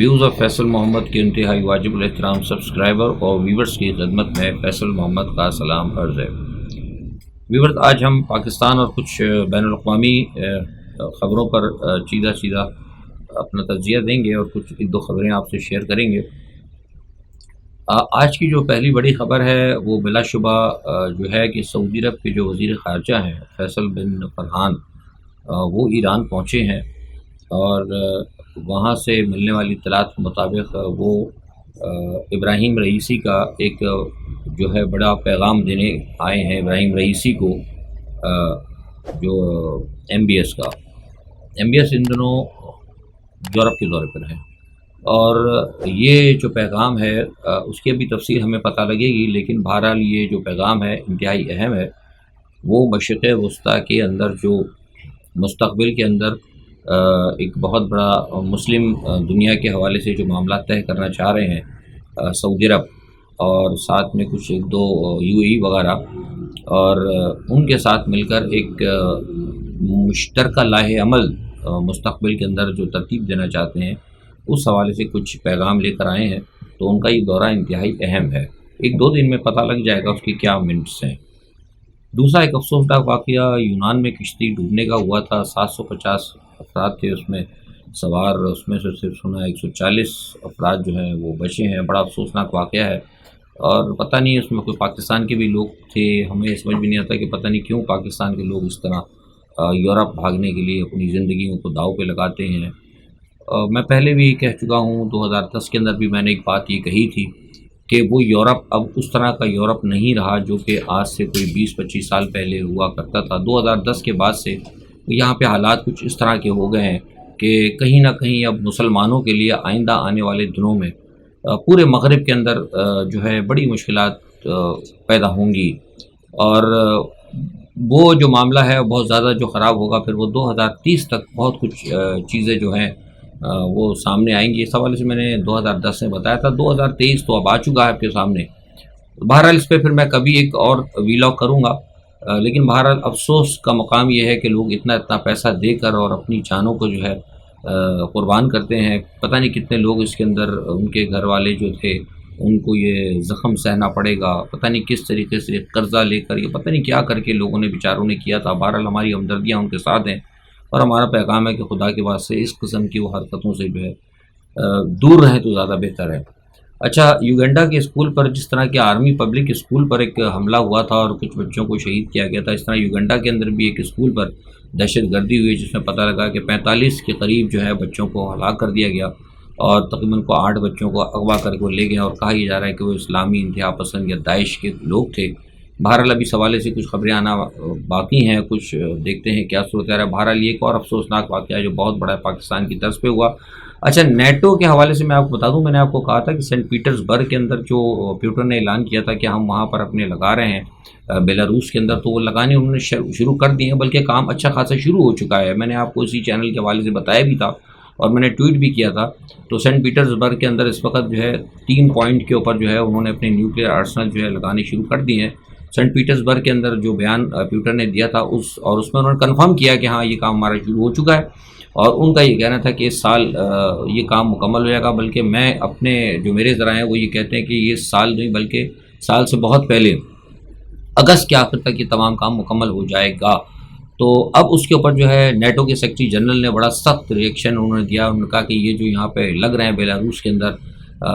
Views of Faisal محمد کے انتہائی واجب الاحترام سبسکرائبر اور ویورز کی خدمت میں فیصل محمد کا سلام عرض ہے۔ ویورز، آج ہم پاکستان اور کچھ بین الاقوامی خبروں پر سیدھا اپنا تجزیہ دیں گے اور کچھ ایک دو خبریں آپ سے شیئر کریں گے۔ آج کی جو پہلی بڑی خبر ہے وہ بلا شبہ جو ہے کہ سعودی عرب کے جو وزیر خارجہ ہیں فیصل بن فرحان، وہ ایران پہنچے ہیں اور وہاں سے ملنے والی اطلاعات کے مطابق وہ ابراہیم رئیسی کا ایک جو ہے بڑا پیغام دینے آئے ہیں۔ ابراہیم رئیسی کو جو ایم بی ایس ان دنوں یورپ کے دورے پر ہیں، اور یہ جو پیغام ہے اس کی ابھی تفصیل ہمیں پتہ لگے گی، لیکن بہرحال یہ جو پیغام ہے انتہائی اہم ہے۔ وہ مشرق وسطیٰ کے اندر جو مستقبل کے اندر ایک بہت بڑا مسلم دنیا کے حوالے سے جو معاملات طے کرنا چاہ رہے ہیں سعودی عرب اور ساتھ میں کچھ ایک دو یو اے ای وغیرہ، اور ان کے ساتھ مل کر ایک مشترکہ لائحہ عمل مستقبل کے اندر جو ترتیب دینا چاہتے ہیں، اس حوالے سے کچھ پیغام لے کر آئے ہیں۔ تو ان کا یہ دورہ انتہائی اہم ہے، ایک دو دن میں پتہ لگ جائے گا اس کی کیا منٹس ہیں۔ دوسرا ایک افسوسناک واقعہ یونان میں کشتی ڈوبنے کا ہوا تھا۔ 750 افراد تھے اس میں سوار، اس میں سے صرف سنا 140 افراد جو ہیں وہ بچے ہیں۔ بڑا افسوسناک واقعہ ہے، اور پتہ نہیں اس میں کوئی پاکستان کے بھی لوگ تھے۔ ہمیں سمجھ بھی نہیں آتا کہ پتہ نہیں کیوں پاکستان کے لوگ اس طرح یورپ بھاگنے کے لیے اپنی زندگیوں کو داؤ پہ لگاتے ہیں۔ میں پہلے بھی کہہ چکا ہوں، 2010 کے اندر بھی میں نے ایک بات یہ کہی تھی کہ وہ یورپ اب اس طرح کا یورپ نہیں رہا جو کہ آج سے کوئی 20-25 سال پہلے ہوا کرتا تھا۔ 2010 کے بعد سے یہاں پہ حالات کچھ اس طرح کے ہو گئے ہیں کہ کہیں نہ کہیں اب مسلمانوں کے لیے آئندہ آنے والے دنوں میں پورے مغرب کے اندر جو ہے بڑی مشکلات پیدا ہوں گی، اور وہ جو معاملہ ہے بہت زیادہ جو خراب ہوگا، پھر وہ 2030 تک بہت کچھ چیزیں جو ہیں وہ سامنے آئیں گی۔ اس حوالے سے میں نے 2010 میں بتایا تھا، 2023 تو اب آ چکا ہے آپ کے سامنے۔ بہرحال اس پہ پھر میں کبھی ایک اور ویلاگ کروں گا، لیکن بہرحال افسوس کا مقام یہ ہے کہ لوگ اتنا پیسہ دے کر اور اپنی جانوں کو جو ہے قربان کرتے ہیں۔ پتہ نہیں کتنے لوگ اس کے اندر، ان کے گھر والے جو تھے ان کو یہ زخم سہنا پڑے گا، پتہ نہیں کس طریقے سے قرضہ لے کر، یہ پتہ نہیں کیا کر کے لوگوں نے بیچاروں نے کیا تھا۔ بہرحال ہماری ہمدردیاں ان کے ساتھ ہیں، اور ہمارا پیغام ہے کہ خدا کے واسطے اس قسم کی وہ حرکتوں سے جو ہے دور رہیں تو زیادہ بہتر ہے۔ اچھا، یوگنڈا کے اسکول پر جس طرح کے آرمی پبلک اسکول پر ایک حملہ ہوا تھا اور کچھ بچوں کو شہید کیا گیا تھا، اس طرح یوگنڈا کے اندر بھی ایک اسکول پر دہشت گردی ہوئی جس میں پتہ لگا کہ 45 کے قریب جو ہے بچوں کو ہلاک کر دیا گیا، اور تقریباً 8 بچوں کو اغوا کر کے وہ لے گئے، اور کہا یہ جا رہا ہے کہ وہ اسلامی انتہا پسند یا داعش کے لوگ تھے۔ بہرحال ابھی اس حوالے سے کچھ خبریں آنا باقی ہیں، کچھ دیکھتے ہیں کیا صورت ہے۔ بہرحال یہ ایک اور افسوسناک واقعہ ہے جو بہت بڑا پاکستان کی طرز پہ ہوا۔ اچھا، نیٹو کے حوالے سے میں آپ کو بتا دوں، میں نے آپ کو کہا تھا کہ سینٹ پیٹرز برگ کے اندر جو پیوٹن نے اعلان کیا تھا کہ ہم وہاں پر اپنے لگا رہے ہیں بیلاروس کے اندر، تو وہ لگانے انہوں نے شروع کر دیے ہیں، بلکہ کام اچھا خاصا شروع ہو چکا ہے۔ میں نے آپ کو اسی چینل کے حوالے سے بتایا بھی تھا اور میں نے ٹویٹ بھی کیا تھا۔ تو سینٹ پیٹرز برگ کے اندر اس وقت جو ہے 3 پوائنٹ کے اوپر جو ہے انہوں نے اپنے نیوکلیئر آرسنل جو ہے لگانے شروع کر دیے ہیں۔ سینٹ پیٹرز برگ کے اندر جو بیان پیوٹن نے دیا تھا اس میں انہوں نے کنفرم کیا کہ ہاں یہ کام ہمارا شروع ہو چکا ہے، اور ان کا یہ کہنا تھا کہ اس سال یہ کام مکمل ہو جائے گا، بلکہ میں اپنے جو میرے ذرائع ہیں وہ یہ کہتے ہیں کہ یہ سال نہیں بلکہ سال سے بہت پہلے اگست کے آخر تک یہ تمام کام مکمل ہو جائے گا۔ تو اب اس کے اوپر جو ہے نیٹو کے سیکرٹری جنرل نے بڑا سخت ریئیکشن انہوں نے دیا۔ انہوں نے کہا کہ یہ جو یہاں پہ لگ رہے ہیں بیلاروس کے اندر،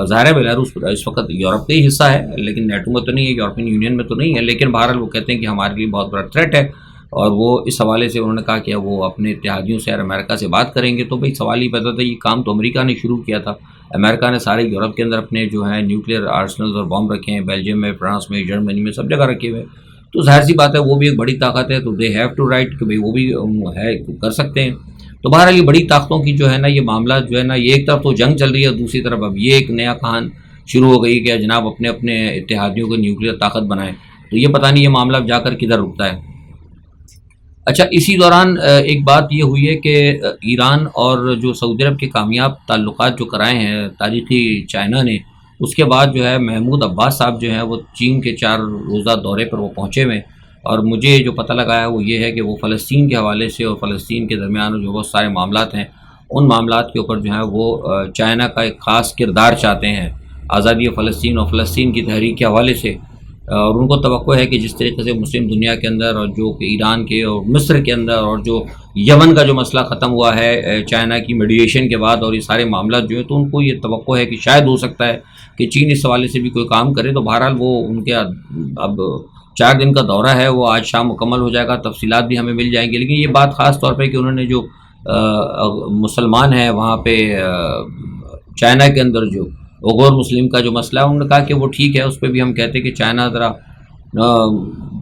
ظاہر ہے بیلاروس اس وقت یورپ کا ہی حصہ ہے، لیکن نیٹو میں تو نہیں ہے، یورپین یونین میں تو نہیں ہے، لیکن بہرحال وہ کہتے ہیں کہ ہمارے لیے بہت بڑا تھریٹ ہے، اور وہ اس حوالے سے انہوں نے کہا کہ وہ اپنے اتحادیوں سے اور امریکہ سے بات کریں گے۔ تو بھائی سوال ہی پیدا تھا، یہ کام تو امریکہ نے شروع کیا تھا، امریکہ نے سارے یورپ کے اندر اپنے جو ہیں نیوکلیئر آرسنلز اور بم رکھے ہیں، بیلجیم میں، فرانس میں، جرمنی میں، سب جگہ رکھے ہوئے، تو ظاہر سی بات ہے وہ بھی ایک بڑی طاقت ہے، تو دے ہیو ٹو رائٹ کہ بھائی وہ بھی ہے کر سکتے ہیں۔ تو بہرحال یہ بڑی طاقتوں کی جو ہے نا یہ معاملہ جو ہے نا، یہ ایک طرف تو جنگ چل رہی ہے، دوسری طرف اب یہ ایک نیا کہان شروع ہو گئی کہ جناب اپنے اتحادیوں کو نیوکلیئر طاقت بنائیں، تو یہ پتہ نہیں یہ معاملہ اب جا کر کدھر رکتا ہے۔ اچھا، اسی دوران ایک بات یہ ہوئی ہے کہ ایران اور جو سعودی عرب کے کامیاب تعلقات جو کرائے ہیں تاریخی چائنا نے، اس کے بعد جو ہے محمود عباس صاحب جو ہیں وہ چین کے 4 روزہ دورے پر وہ پہنچے ہوئے، اور مجھے جو پتہ لگا ہے وہ یہ ہے کہ وہ فلسطین کے حوالے سے اور فلسطین کے درمیان جو بہت سارے معاملات ہیں ان معاملات کے اوپر جو ہے وہ چائنا کا ایک خاص کردار چاہتے ہیں آزادی فلسطین اور فلسطین کی تحریک کے حوالے سے، اور ان کو توقع ہے کہ جس طریقے سے مسلم دنیا کے اندر اور جو کہ ایران کے اور مصر کے اندر اور جو یمن کا جو مسئلہ ختم ہوا ہے چائنا کی میڈیشن کے بعد، اور یہ سارے معاملات جو ہے، تو ان کو یہ توقع ہے کہ شاید ہو سکتا ہے کہ چین اس حوالے سے بھی کوئی کام کرے. تو بہرحال وہ ان کے اب 4 دن کا دورہ ہے، وہ آج شام مکمل ہو جائے گا، تفصیلات بھی ہمیں مل جائیں گی. لیکن یہ بات خاص طور پہ کہ انہوں نے جو مسلمان ہیں وہاں پہ چائنا کے اندر جو غور مسلم کا جو مسئلہ ہے، انہوں نے کہا کہ وہ ٹھیک ہے، اس پہ بھی ہم کہتے ہیں کہ چائنا ذرا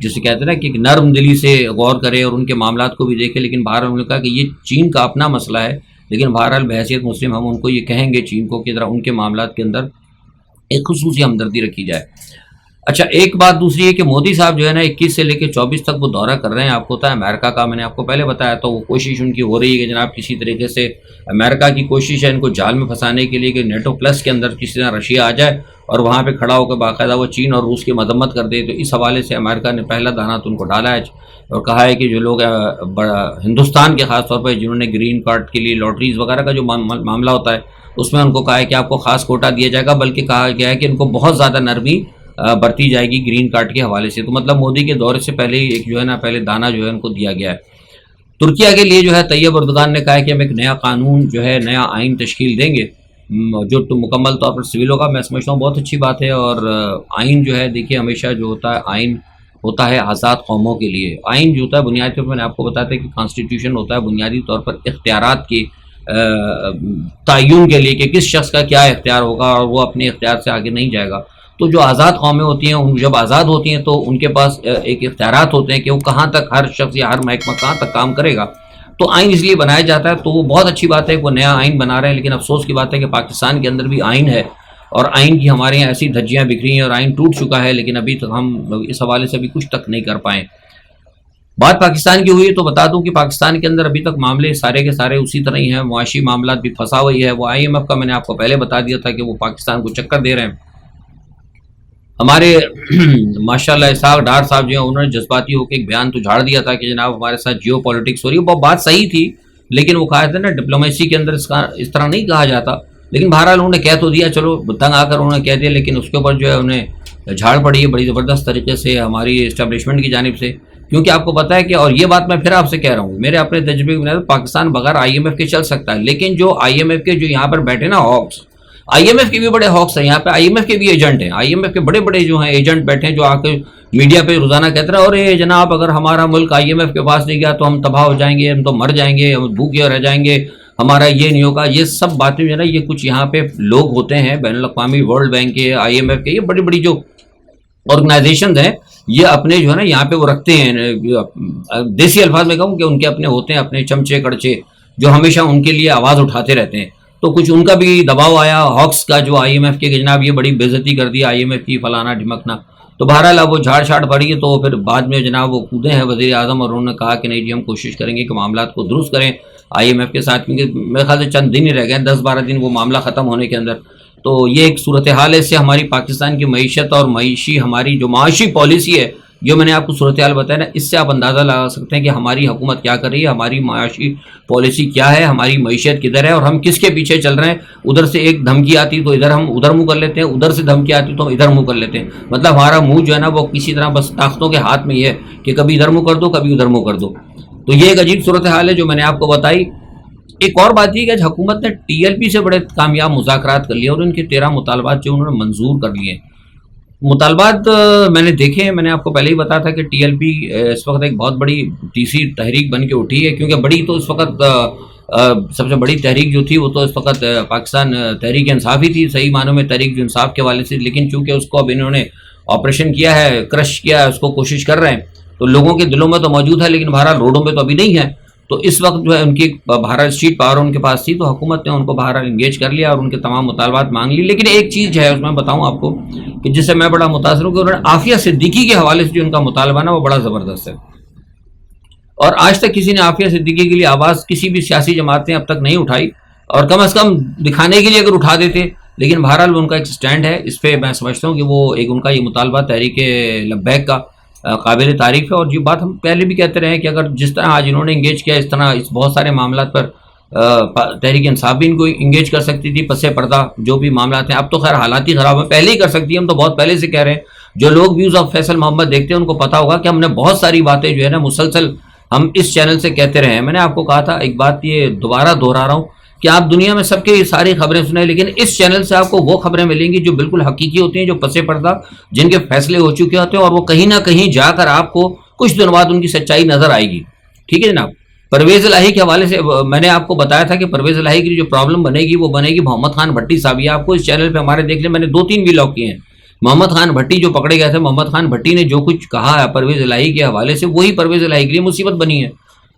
جسے کہتے ہیں نا کہ نرم دلی سے غور کرے اور ان کے معاملات کو بھی دیکھے. لیکن بہرحال انہوں نے کہا کہ یہ چین کا اپنا مسئلہ ہے، لیکن بہرحال بحیثیت مسلم ہم ان کو یہ کہیں گے چین کو کہ ذرا ان کے معاملات کے اندر ایک خصوصی ہمدردی رکھی جائے. اچھا، ایک بات دوسری ہے کہ مودی صاحب جو ہے نا 21 سے لے کے 24 تک وہ دورہ کر رہے ہیں. آپ کو پتا ہے امریکہ کا، میں نے آپ کو پہلے بتایا، تو وہ کوشش ان کی ہو رہی ہے کہ جناب کسی طریقے سے امریکہ کی کوشش ہے ان کو جال میں پھنسانے کے لیے کہ نیٹو پلس کے اندر کسی طرح رشیا آ جائے اور وہاں پہ کھڑا ہو کر باقاعدہ وہ چین اور روس کی مذمت کر دے. تو اس حوالے سے امریکہ نے پہلا دانہ تو ان کو ڈالا ہے اور کہا ہے کہ جو لوگ ہندوستان کے خاص طور پہ جنہوں نے گرین کارڈ کے لیے لاٹریز وغیرہ کا جو معاملہ ہوتا ہے اس میں ان کو کہا ہے کہ آپ کو خاص کوٹا دیا جائے گا، بلکہ کہا گیا ہے کہ ان کو بہت زیادہ نرمی برتی جائے گی گرین کارڈ کے حوالے سے. تو مطلب مودی کے دورے سے پہلے ہی ایک جو ہے نا پہلے دانہ جو ہے ان کو دیا گیا ہے. ترکیہ کے لیے جو ہے طیب اردگان نے کہا ہے کہ ہم ایک نیا قانون جو ہے نیا آئین تشکیل دیں گے جو تو مکمل طور پر سول ہوگا. میں سمجھتا ہوں بہت اچھی بات ہے. اور آئین جو ہے دیکھیے ہمیشہ جو ہوتا ہے آئین ہوتا ہے آزاد قوموں کے لیے. آئین جو ہوتا ہے بنیادی طور پر میں نے آپ کو بتایا تھا کہ کانسٹیٹیوشن ہوتا ہے بنیادی طور پر اختیارات کی تعین کے لیے کہ کس شخص کا کیا اختیار ہوگا اور وہ اپنے اختیار سے آگے نہیں جائے گا. تو جو آزاد قومیں ہوتی ہیں جب آزاد ہوتی ہیں تو ان کے پاس ایک اختیارات ہوتے ہیں کہ وہ کہاں تک ہر شخص یا ہر محکمہ کہاں تک کام کرے گا. تو آئین اس لیے بنایا جاتا ہے. تو وہ بہت اچھی بات ہے کہ وہ نیا آئین بنا رہے ہیں. لیکن افسوس کی بات ہے کہ پاکستان کے اندر بھی آئین ہے اور آئین کی ہمارے یہاں ایسی دھجیاں بکھری ہیں اور آئین ٹوٹ چکا ہے، لیکن ابھی تک ہم اس حوالے سے بھی کچھ تک نہیں کر پائے. بات پاکستان کی ہوئی تو بتا دوں کہ پاکستان کے اندر ابھی تک معاملے سارے کے سارے اسی طرح ہی ہیں. معاشی معاملات بھی پھنسا ہوئی ہے. وہ IMF کا میں نے آپ کو پہلے بتا دیا تھا کہ وہ پاکستان کو چکر دے رہے ہیں. ہمارے ماشاءاللہ اسحاق ڈار صاحب جو ہیں انہوں نے جذباتی ہو کے ایک بیان تو جھاڑ دیا تھا کہ جناب ہمارے ساتھ جیو پالیٹکس ہو رہی ہے. وہ بات صحیح تھی، لیکن وہ کہا تھا نا ڈپلومیسی کے اندر اس طرح نہیں کہا جاتا. لیکن بہرحال انہوں نے کہہ تو دیا، چلو تنگ آ کر انہوں نے کہہ دیا، لیکن اس کے اوپر جو ہے انہیں جھاڑ پڑی ہے بڑی زبردست طریقے سے ہماری اسٹیبلشمنٹ کی جانب سے. کیونکہ آپ کو پتہ ہے کہ، اور یہ بات میں پھر آپ سے کہہ رہا ہوں میرے اپنے تجربے کی بنیاد پر، پاکستان بغیر IMF کے چل سکتا ہے. لیکن جو IMF کے جو یہاں پر بیٹھے نا ہاکس، IMF کے بھی بڑے ہاکس ہیں یہاں پہ. IMF کے بھی ایجنٹ ہیں. IMF کے بڑے بڑے جو ہیں ایجنٹ بیٹھے ہیں جو آ کے میڈیا پہ روزانہ کہتے ہیں اور جناب اگر ہمارا ملک IMF کے پاس نہیں گیا تو ہم تباہ ہو جائیں گے، ہم تو مر جائیں گے، ہم بھوکے رہ جائیں گے، ہمارا یہ نہیں ہوگا. یہ سب باتیں جو ہے نا یہ کچھ یہاں پہ لوگ ہوتے ہیں بین الاقوامی، ورلڈ بینک کے، IMF کے، یہ بڑی بڑی جو آرگنائزیشنز ہیں یہ اپنے جو ہے نا یہاں پہ وہ رکھتے ہیں. دیسی الفاظ میں کہوں کہ ان کے اپنے ہوتے ہیں اپنے چمچے کڑچے جو ہمیشہ ان کے لیے آواز اٹھاتے رہتے ہیں. تو کچھ ان کا بھی دباؤ آیا ہاکس کا جو IMF کے کہ جناب یہ بڑی بے عزتی کر دی IMF کی، فلانا ڈھمکنا. تو بہرحال اب وہ جھاڑ چھاڑ پڑی ہے. تو پھر بعد میں جناب وہ کودے ہیں وزیر اعظم اور انہوں نے کہا کہ نہیں جی ہم کوشش کریں گے کہ معاملات کو درست کریں IMF کے ساتھ، کیونکہ میرے خیال سے چند دن ہی رہ گئے، 10-12 دن وہ معاملہ ختم ہونے کے اندر. تو یہ ایک صورتحال ہے. اس سے ہماری پاکستان کی معیشت اور ہماری جو معاشی پالیسی ہے جو میں نے آپ کو صورتحال بتایا نا، اس سے آپ اندازہ لگا سکتے ہیں کہ ہماری حکومت کیا کر رہی ہے، ہماری معاشی پالیسی کیا ہے، ہماری معیشت کدھر ہے اور ہم کس کے پیچھے چل رہے ہیں. ادھر سے ایک دھمکی آتی تو ادھر ہم ادھر منہ کر لیتے ہیں، ادھر سے دھمکی آتی تو ہم ادھر منہ کر لیتے ہیں. مطلب ہمارا منہ جو ہے نا وہ کسی طرح بس طاقتوں کے ہاتھ میں ہی ہے کہ کبھی ادھر منہ کر دو کبھی ادھر منہ کر دو. تو یہ ایک عجیب صورتحال ہے جو میں نے آپ کو بتائی. ایک اور بات یہ کہ حکومت نے TLP سے بڑے کامیاب مذاکرات کر لیے اور ان کے 13 مطالبات جو انہوں نے منظور کر لیے. مطالبات میں نے دیکھے ہیں. میں نے آپ کو پہلے ہی بتایا تھا کہ TLP اس وقت ایک بہت بڑی تیسری تحریک بن کے اٹھی ہے، کیونکہ بڑی تو اس وقت سب سے بڑی تحریک جو تھی وہ تو اس وقت پاکستان تحریک انصاف ہی تھی، صحیح معنوں میں تحریک جو انصاف کے حوالے سے. لیکن چونکہ اس کو اب انہوں نے آپریشن کیا ہے، کرش کیا ہے، اس کو کوشش کر رہے ہیں، تو لوگوں کے دلوں میں تو موجود ہے لیکن بہرحال روڈوں پہ تو ابھی نہیں ہے. تو اس وقت جو ہے ان کی بہرحال اسٹریٹ پاور ان کے پاس تھی، تو حکومت نے ان کو بہرحال انگیج کر لیا اور ان کے تمام مطالبات مانگ لی. لیکن ایک چیز ہے اس میں بتاؤں آپ کو کہ جس سے میں بڑا متاثر ہوں کہ انہوں نے عافیہ صدیقی کے حوالے سے جو ان کا مطالبہ نا وہ بڑا زبردست ہے. اور آج تک کسی نے عافیہ صدیقی کے لیے آواز کسی بھی سیاسی جماعت نے اب تک نہیں اٹھائی، اور کم از کم دکھانے کے لیے اگر اٹھا دیتے. لیکن بہرحال ان کا ایک سٹینڈ ہے، اس پہ میں سمجھتا ہوں کہ وہ ایک ان کا یہ مطالبہ تحریک لبیک کا قابل تعریف ہے. اور جو بات ہم پہلے بھی کہتے رہے ہیں کہ اگر جس طرح آج انہوں نے انگیج کیا، اس طرح اس بہت سارے معاملات پر تحریک انصاف بھی ان کو انگیج کر سکتی تھی پس پردہ جو بھی معاملات ہیں. اب تو خیر حالات ہی خراب ہیں, پہلے ہی کر سکتی ہے, ہم تو بہت پہلے سے کہہ رہے ہیں. جو لوگ ویوز آف فیصل محمد دیکھتے ہیں ان کو پتا ہوگا کہ ہم نے بہت ساری باتیں جو ہے نا مسلسل ہم اس چینل سے کہتے رہے ہیں. میں نے آپ کو کہا تھا, ایک بات یہ دوبارہ دہرا رہا ہوں کہ آپ دنیا میں سب کی ساری خبریں سنیں, لیکن اس چینل سے آپ کو وہ خبریں ملیں گی جو بالکل حقیقی ہوتی ہیں, جو پس پردہ جن کے فیصلے ہو چکے ہوتے ہیں, اور وہ کہیں نہ کہیں جا کر آپ کو کچھ دن بعد ان کی سچائی نظر آئے گی. ٹھیک ہے جناب. پرویز الہی کے حوالے سے میں نے آپ کو بتایا تھا کہ پرویز الہی کی جو پرابلم بنے گی وہ بنے گی محمد خان بھٹی صاحب. یہ آپ کو اس چینل پہ ہمارے دیکھ لیں, میں نے 2-3 ویلاگ کیے ہیں. محمد خان بھٹی جو پکڑے گئے تھے, محمد خان بھٹی نے جو کچھ کہا ہے پرویز الہی کے حوالے سے, وہی پرویز الہی کے لیے مصیبت بنی ہے.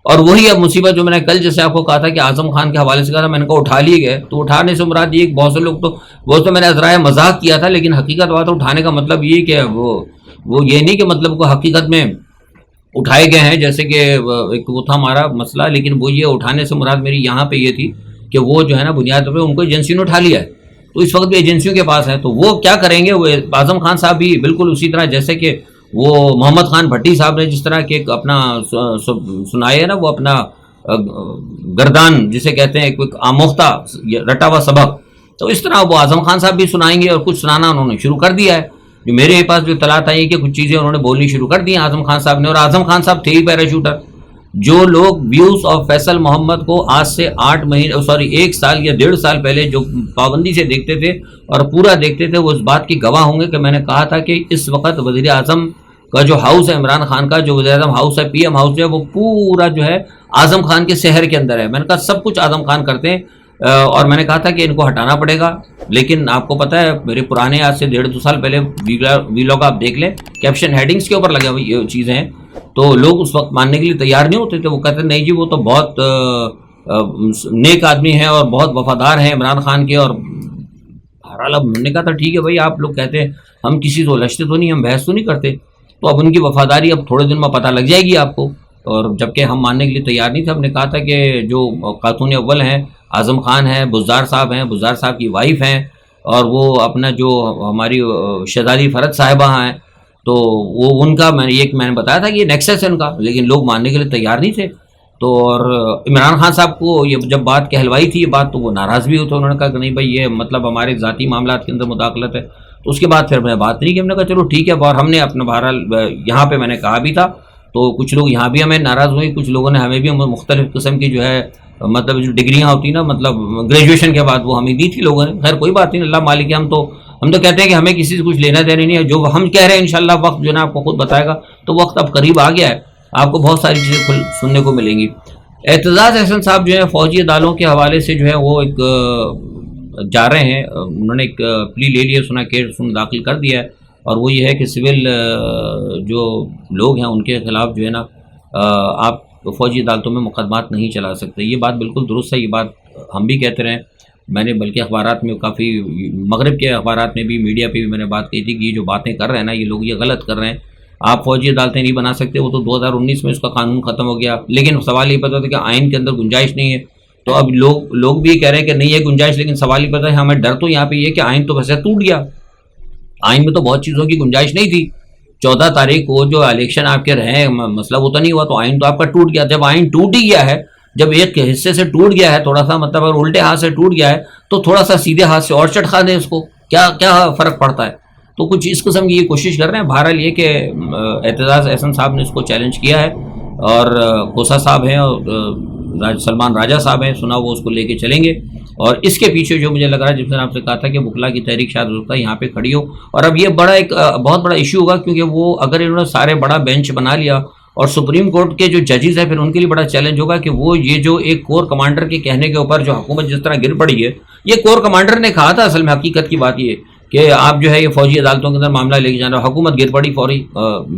اور وہی اب مصیبت جو میں نے کل جیسے آپ کو کہا تھا کہ اعظم خان کے حوالے سے کہا تھا, میں نے کہا اٹھا لیے گئے, تو اٹھانے سے مراد یہ بہت سے لوگ تو وہ تو میں نے ذرائع مذاق کیا تھا, لیکن حقیقت بات اٹھانے کا مطلب یہ کہ وہ یہ نہیں کہ مطلب کو حقیقت میں اٹھائے گئے ہیں, جیسے کہ ایک وہ تھا ہمارا مسئلہ, لیکن وہ یہ اٹھانے سے مراد میری یہاں پہ یہ تھی کہ وہ جو ہے نا بنیاد پہ ان کو ایجنسیوں نے اٹھا لیا ہے, تو اس وقت بھی ایجنسیوں کے پاس ہے, تو وہ کیا کریں گے. وہ اعظم خان صاحب بھی بالکل اسی طرح جیسے کہ وہ محمد خان بھٹی صاحب نے جس طرح کہ اپنا سنائے ہے نا, وہ اپنا گردان جسے کہتے ہیں ایک آموختہ رٹا ہوا سبق, تو اس طرح وہ اعظم خان صاحب بھی سنائیں گے, اور کچھ سنانا انہوں نے شروع کر دیا ہے. جو میرے پاس جو اطلاعات آئی کہ کچھ چیزیں انہوں نے بولنی شروع کر دی ہیں اعظم خان صاحب نے, اور اعظم خان صاحب تھے ہی پیراشوٹر. جو لوگ ویوز آف فیصل محمد کو آج سے 1 سال یا 1.5 سال پہلے جو پابندی سے دیکھتے تھے اور پورا دیکھتے تھے, وہ اس بات کی گواہ ہوں گے کہ میں نے کہا تھا کہ اس وقت وزیر اعظم کا جو ہاؤس ہے, عمران خان کا جو وزیر اعظم ہاؤس ہے, پی ایم ہاؤس ہے, وہ پورا جو ہے اعظم خان کے شہر کے اندر ہے. میں نے کہا سب کچھ اعظم خان کرتے ہیں, اور میں نے کہا تھا کہ ان کو ہٹانا پڑے گا. لیکن آپ کو پتہ ہے میرے پرانے آج سے 1.5-2 سال پہلے ویلاگ آپ دیکھ لیں, کیپشن ہیڈنگز کے اوپر لگے ہوئی یہ چیزیں ہیں, تو لوگ اس وقت ماننے کے لیے تیار نہیں ہوتے تھے. وہ کہتے نہیں جی وہ تو بہت نیک آدمی ہیں اور بہت وفادار ہیں عمران خان کے. اور بہرحال اب ہم نے کہا تھا ٹھیک ہے بھائی, آپ لوگ کہتے ہیں ہم کسی سے الجھتے تو نہیں, ہم بحث تو نہیں کرتے, تو اب ان کی وفاداری اب تھوڑے دن میں پتہ لگ جائے گی آپ کو. اور جبکہ ہم ماننے کے لیے تیار نہیں تھے. ہم نے کہا تھا کہ جو خاتون اول ہیں اعظم خان ہیں, بزدار صاحب ہیں, بزدار صاحب کی وائف ہیں, اور وہ اپنا جو ہماری شہزادی فرد صاحبہ ہیں, تو وہ ان کا میں نے بتایا تھا کہ یہ نیکسس ہے ان کا, لیکن لوگ ماننے کے لیے تیار نہیں تھے. تو اور عمران خان صاحب کو یہ جب بات کہلوائی تھی یہ بات, تو وہ ناراض بھی ہوتے, انہوں نے کہا کہ نہیں بھائی یہ مطلب ہمارے ذاتی معاملات کے اندر مداخلت ہے. تو اس کے بعد پھر میں بات نہیں کی, ہم نے کہا چلو ٹھیک ہے. اور ہم نے اپنا بہرحال یہاں پہ میں نے کہا بھی تھا, تو کچھ لوگ یہاں بھی ہمیں ناراض ہوئے, کچھ لوگوں نے ہمیں بھی مختلف قسم کی جو ہے مطلب جو ڈگریاں ہوتی ہیں نا, مطلب گریجویشن کے بعد وہ ہمیں دی تھی لوگوں نے. خیر کوئی بات نہیں, اللہ مالک ہے. ہم تو کہتے ہیں کہ ہمیں کسی سے کچھ لینا دینا نہیں ہے. جو ہم کہہ رہے ہیں انشاءاللہ وقت جو ہے نا آپ کو خود بتائے گا, تو وقت اب قریب آ گیا ہے, آپ کو بہت ساری چیزیں سننے کو ملیں گی. اعتزاز احسن صاحب جو ہے فوجی عدالتوں کے حوالے سے جو ہے وہ ایک جا رہے ہیں, انہوں نے ایک پلی لے لیا, سنا کیس داخل کر دیا ہے, اور وہ یہ ہے کہ سول جو لوگ ہیں ان کے خلاف جو ہے نا آپ فوجی عدالتوں میں مقدمات نہیں چلا سکتے. یہ بات بالکل درست ہے, یہ بات ہم بھی کہتے رہے. میں نے بلکہ اخبارات میں کافی مغرب کے اخبارات میں بھی میڈیا پہ بھی میں نے بات کی تھی کہ یہ جو باتیں کر رہے ہیں نا یہ لوگ یہ غلط کر رہے ہیں. آپ فوجی عدالتیں نہیں بنا سکتے, وہ تو 2019 میں اس کا قانون ختم ہو گیا. لیکن سوال یہ پتا تھا کہ آئین کے اندر گنجائش نہیں ہے, تو اب لوگ بھی کہہ رہے ہیں کہ نہیں ہے گنجائش, لیکن سوال یہ پتا ہے ہمیں ڈر تو یہاں پہ یہ کہ آئین تو ویسے ٹوٹ گیا, آئین میں تو بہت چیزوں کی گنجائش نہیں تھی. 14 تاریخ کو جو الیکشن آپ کے رہے مسئلہ وہ تو نہیں ہوا, تو آئین تو آپ کا ٹوٹ گیا. جب آئین ٹوٹ ہی گیا ہے, جب ایک حصے سے ٹوٹ گیا ہے تھوڑا سا, مطلب اگر الٹے ہاتھ سے ٹوٹ گیا ہے تو تھوڑا سا سیدھے ہاتھ سے اور چٹکا دیں اس کو, کیا فرق پڑتا ہے. تو کچھ اس قسم کی یہ کوشش کر رہے ہیں. بہرحال یہ کہ اعتزاز احسن صاحب نے اس کو چیلنج کیا ہے, اور کوسا صاحب ہیں اور سلمان راجہ صاحب ہیں, سنا وہ اس کو لے کے چلیں گے. اور اس کے پیچھے جو مجھے لگ رہا ہے, جس نے آپ سے کہا تھا کہ وکلا کی تحریک شاید ہوتا ہے یہاں پہ کھڑی ہو, اور اب یہ ایک بہت بڑا ایشو ہوگا, کیونکہ وہ اگر انہوں نے سارے بڑا بینچ بنا لیا اور سپریم کورٹ کے جو ججز ہیں پھر ان کے لیے بڑا چیلنج ہوگا کہ وہ یہ جو ایک کور کمانڈر کے کہنے کے اوپر جو حکومت جس طرح گر پڑی ہے, یہ کور کمانڈر نے کہا تھا. اصل میں حقیقت کی بات یہ کہ آپ جو ہے یہ فوجی عدالتوں کے اندر معاملہ لے کے جانا, حکومت گر پڑی فوری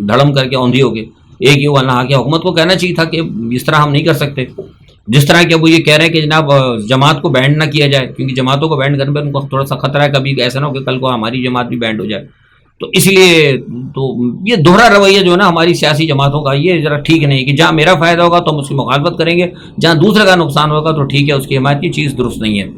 دھڑم کر کے اوندھی ہو گئے. ایک یہ والا کہ حکومت کو کہنا چاہیے تھا کہ اس طرح ہم نہیں کر سکتے, جس طرح کہ وہ یہ کہہ رہے ہیں کہ جناب جماعت کو بینڈ نہ کیا جائے, کیونکہ جماعتوں کو بینڈ کرنے پہ ان کو تھوڑا سا خطرہ ہے کبھی ایسا نہ ہو کہ کل کو ہماری جماعت بھی بینڈ ہو جائے. تو اس لیے تو یہ دوہرا رویہ جو ہے نا ہماری سیاسی جماعتوں کا, یہ ذرا ٹھیک نہیں کہ جہاں میرا فائدہ ہوگا تو ہم اس کی مخالفت کریں گے, جہاں دوسرے کا نقصان ہوگا تو ٹھیک ہے اس کی حمایت کی, چیز درست نہیں ہے.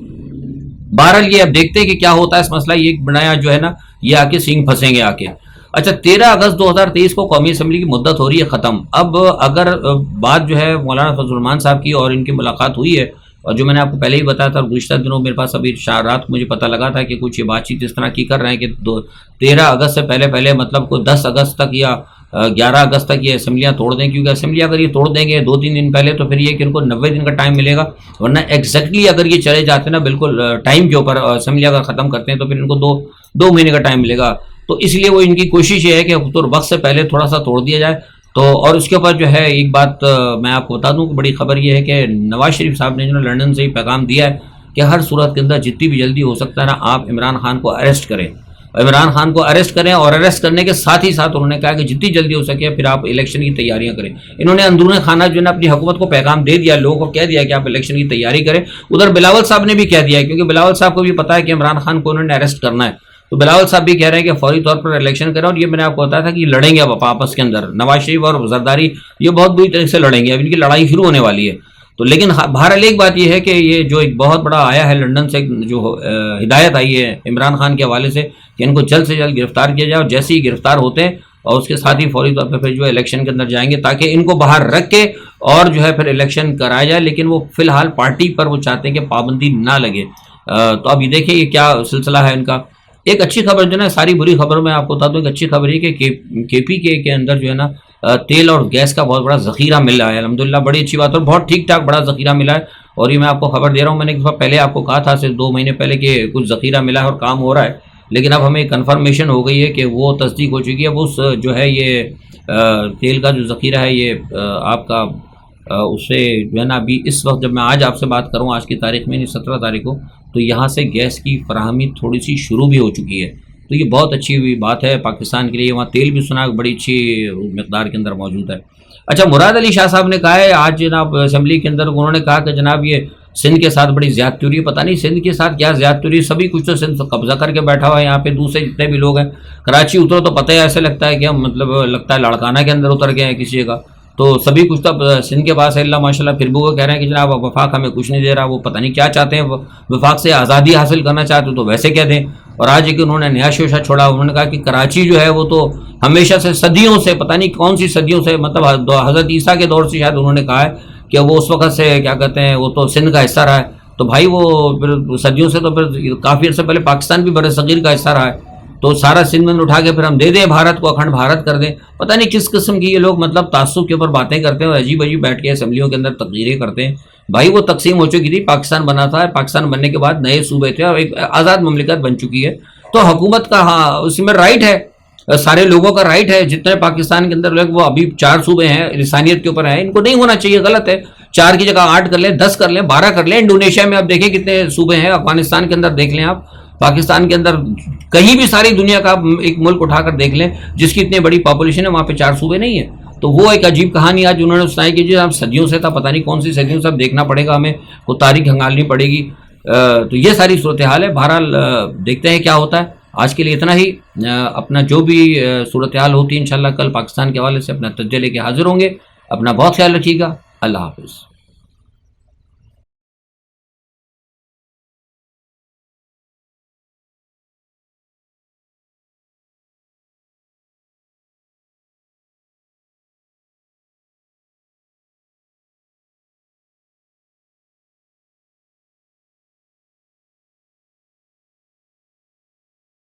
بہرحال یہ اب دیکھتے ہیں کہ کیا ہوتا ہے اس مسئلہ. یہ بنایا جو ہے نا یہ آ کے سینگ پھنسیں گے آ کے. اچھا 13 اگست 2023 کو قومی اسمبلی کی مدت ہو رہی ہے ختم. اب اگر بات جو ہے مولانا فضل الرحمان صاحب کی اور ان کی ملاقات ہوئی ہے, اور جو میں نے آپ کو پہلے ہی بتایا تھا، گزشتہ دنوں میرے پاس ابھی رات کو مجھے پتہ لگا تھا کہ کچھ یہ بات چیت اس طرح کی کر رہے ہیں کہ 13 اگست سے پہلے مطلب کو 10 اگست تک یا 11 اگست تک یہ اسمبلیاں توڑ دیں، کیونکہ اسمبلی اگر یہ توڑ دیں گے 2-3 دن پہلے تو پھر یہ کہ ان کو 90 دن کا ٹائم ملے گا، ورنہ ایگزیکٹلی اگر یہ چلے جاتے ہیں نا بالکل ٹائم کے اوپر اسمبلی اگر ختم کرتے ہیں تو پھر ان کو دو مہینے کا ٹائم ملے گا. تو اس لیے وہ ان کی کوشش یہ ہے کہ وقت سے پہلے تھوڑا سا توڑ دیا جائے. تو اور اس کے اوپر جو ہے ایک بات میں آپ کو بتا دوں کہ بڑی خبر یہ ہے کہ نواز شریف صاحب نے جو لندن سے ہی پیغام دیا ہے کہ ہر صورت کے اندر جتنی بھی جلدی ہو سکتا ہے نا آپ عمران خان کو اریسٹ کریں، عمران خان کو اریسٹ کریں، اور اریسٹ کرنے کے ساتھ ہی ساتھ انہوں نے کہا کہ جتنی جلدی ہو سکے پھر آپ الیکشن کی تیاریاں کریں. انہوں نے اندرون خانہ جو ہے نا اپنی حکومت کو پیغام دے دیا، لوگوں کو کہہ دیا کہ آپ الیکشن کی تیاری کریں. ادھر بلاول صاحب نے بھی کہہ دیا ہے، کیونکہ بلاول صاحب کو بھی پتا ہے کہ عمران خان کو انہوں نے اریسٹ کرنا ہے، تو بلاول صاحب بھی کہہ رہے ہیں کہ فوری طور پر الیکشن کریں. اور یہ میں نے آپ کو بتایا تھا کہ یہ لڑیں گے اب آپس کے اندر، نواز شریف اور زرداری یہ بہت بری طریقے سے لڑیں گے، اب ان کی لڑائی شروع ہونے والی ہے. تو لیکن بہرحال ایک بات یہ ہے کہ یہ جو ایک بہت بڑا آیا ہے لندن سے جو ہدایت آئی ہے عمران خان کے حوالے سے کہ ان کو جلد سے جلد گرفتار کیا جائے، اور جیسے ہی گرفتار ہوتے ہیں اور اس کے ساتھ ہی فوری طور پہ پھر جو الیکشن کے اندر جائیں گے تاکہ ان کو باہر رکھ کے اور جو ہے پھر الیکشن کرایا جائے. لیکن وہ فی الحال پارٹی پر وہ چاہتے ہیں کہ پابندی نہ لگے. تو اب یہ دیکھیں یہ کیا سلسلہ ہے ان کا. ایک اچھی خبر جو ہے نا، ساری بری خبروں میں آپ کو بتا دوں ایک اچھی خبر یہ کہ کے پی کے اندر جو ہے نا تیل اور گیس کا بہت بڑا ذخیرہ مل رہا ہے. الحمدللہ بڑی اچھی بات ہے، اور بہت ٹھیک ٹھاک بڑا ذخیرہ ملا ہے. اور یہ میں آپ کو خبر دے رہا ہوں، میں نے ایک دفعہ پہلے آپ کو کہا تھا صرف 2 مہینے پہلے کہ کچھ ذخیرہ ملا ہے اور کام ہو رہا ہے، لیکن اب ہمیں کنفرمیشن ہو گئی ہے کہ وہ تصدیق ہو چکی ہے. وہ جو ہے یہ تیل کا جو ذخیرہ ہے یہ آپ کا اس سے جو ہے نا ابھی اس وقت جب میں آج آپ سے بات کروں آج کی تاریخ میں 17 تاریخ کو، تو یہاں سے گیس کی فراہمی تھوڑی سی شروع بھی ہو چکی ہے. تو یہ بہت اچھی ہوئی بات ہے پاکستان کے لیے. وہاں تیل بھی سنا بڑی اچھی مقدار کے اندر موجود ہے. اچھا، مراد علی شاہ صاحب نے کہا ہے آج جناب اسمبلی کے اندر، انہوں نے کہا کہ جناب یہ سندھ کے ساتھ بڑی زیادتی ہو رہی ہے. پتہ نہیں سندھ کے ساتھ کیا زیادتی ہو رہی ہے، سبھی کچھ تو سندھ قبضہ کر کے بیٹھا ہوا ہے. یہاں پہ دوسرے جتنے بھی لوگ ہیں کراچی اترو تو پتہ ہے ایسے لگتا ہے کہ ہم مطلب لگتا ہے لاڑکانہ کے اندر اتر گئے ہیں کسی جگہ. تو سبھی کچھ تو سندھ کے پاس ہے اللہ ماشاء اللہ. پھر بھی وہ کہہ رہے ہیں کہ جناب وفاق ہمیں کچھ نہیں دے رہا. وہ پتہ نہیں کیا چاہتے ہیں، وفاق سے آزادی حاصل کرنا چاہتے تو ویسے کہہ دیں. اور آج ایک انہوں نے نیا شوشہ چھوڑا، انہوں نے کہا کہ کراچی جو ہے وہ تو ہمیشہ سے صدیوں سے پتہ نہیں کون سی صدیوں سے مطلب حضرت عیسیٰ کے دور سے شاید انہوں نے کہا ہے کہ وہ اس وقت سے کیا کہتے ہیں وہ تو سندھ کا حصہ رہا ہے. تو بھائی وہ پھر صدیوں سے تو پھر کافی عرصے پہلے پاکستان بھی بر صغیر کا حصہ رہا ہے. تو سارا سندھ میں اٹھا کے پھر ہم دے دیں بھارت کو، اکھنڈ بھارت کر دیں. پتہ نہیں کس قسم کی یہ لوگ مطلب تعصب کے اوپر باتیں کرتے ہیں اور عجیب عجیب بیٹھ کے اسمبلیوں کے اندر تقریریں کرتے ہیں. بھائی وہ تقسیم ہو چکی تھی، پاکستان بنا تھا، پاکستان بننے کے بعد نئے صوبے تھے اور ایک آزاد مملکت بن چکی ہے. تو حکومت کا ہاں اس میں رائٹ ہے، سارے لوگوں کا رائٹ ہے. جتنے پاکستان کے اندر لوگ وہ ابھی 4 صوبے ہیں لسانیت کے اوپر ہیں، ان کو نہیں ہونا چاہیے، غلط ہے. 4 کی جگہ 8 کر لیں، 10 کر لیں، 12 کر لیں. انڈونیشیا میں آپ دیکھیں کتنے صوبے ہیں، افغانستان کے اندر دیکھ لیں آپ، پاکستان کے اندر کہیں بھی ساری دنیا کا ایک ملک اٹھا کر دیکھ لیں جس کی اتنی بڑی پاپولیشن ہے، وہاں پہ 4 صوبے نہیں ہیں. تو وہ ایک عجیب کہانی آج انہوں نے سنائی کہ جی صدیوں سے تھا، پتہ نہیں کون سی صدیوں سے، اب دیکھنا پڑے گا ہمیں، وہ تاریخ کھنگالنی پڑے گی. تو یہ ساری صورتحال ہے. بہرحال دیکھتے ہیں کیا ہوتا ہے. آج کے لیے اتنا ہی. اپنا جو بھی صورتحال ہوتی ہے انشاءاللہ کل پاکستان کے حوالے سے اپنا تجزیہ لے کے حاضر ہوں گے. اپنا بہت خیال رکھیے گا. اللہ حافظ.